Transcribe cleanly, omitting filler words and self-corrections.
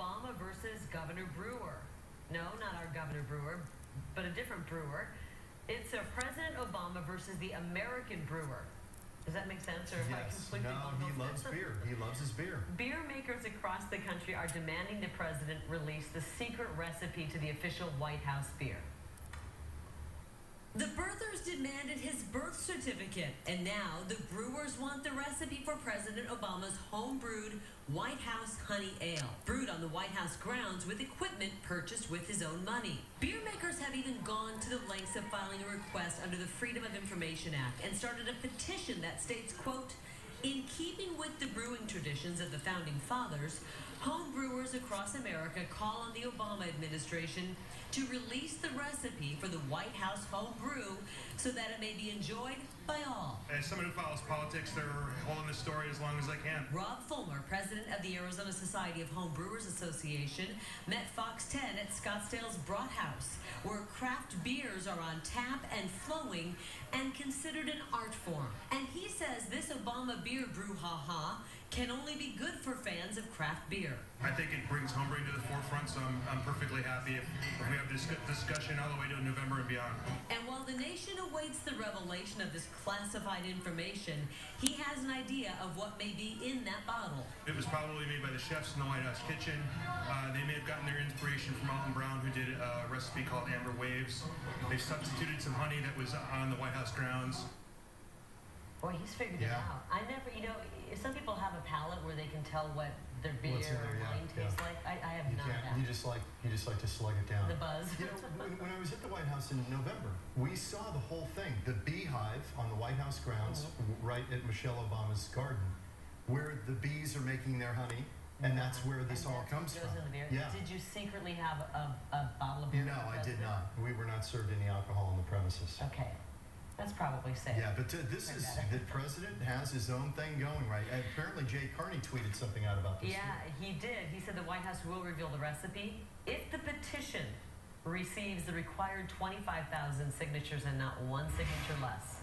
Obama versus Governor Brewer. No, not our Governor Brewer, but a different Brewer. It's President Obama versus the American Brewer. Does that make sense? Or if I completely no, he loves beer. He loves his beer. Beer makers across the country are demanding the president release the secret recipe to the official White House beer. The birthers demanded his birth certificate, and now the brewers want the recipe for President Obama's home-brewed White House Honey Ale, brewed on the White House grounds with equipment purchased with his own money. Beer makers have even gone to the lengths of filing a request under the Freedom of Information Act and started a petition that states, quote, "In keeping with the brewing traditions of the Founding Fathers, home brewers across America call on the Obama administration to release the recipe for the White House home brew so that it may be enjoyed by all." As someone who follows politics, they're holding the story as long as I can. Rob Fulmer, president of the Arizona Society of Home Brewers Association, met Fox 10 at Scottsdale's Brat House, where craft beers are on tap and flowing and considered an art form. And he says this Obama beer brouhaha can only be good for fans of craft beer. I think it brings homebrewing to the forefront, so I'm perfectly happy if we have this discussion all the way to November and beyond. And while the nation awaits the revelation of this classified information, he has an idea of what may be in that bottle. It was probably made by the chefs in the White House kitchen. They may have gotten their inspiration from Alton Brown, who did a recipe called Amber Waves. They substituted some honey that was on the White House grounds. Boy, he's figured it out. I never, some people have a palate where they can tell what their beer or wine tastes like. I have none of that. You just like to slug it down. The buzz. When I was at the White House in November, we saw the whole thing. The beehive on the White House grounds, right at Michelle Obama's garden, where the bees are making their honey, and that's where this all comes from. Yeah. Did you secretly have a bottle of beer? No, I did not. We were not served any alcohol on the premises. Okay. That's probably safe. Yeah, but this is, the president has his own thing going, right? Apparently Jay Carney tweeted something out about this. Yeah, he did. He said the White House will reveal the recipe if the petition receives the required 25,000 signatures and not one signature less.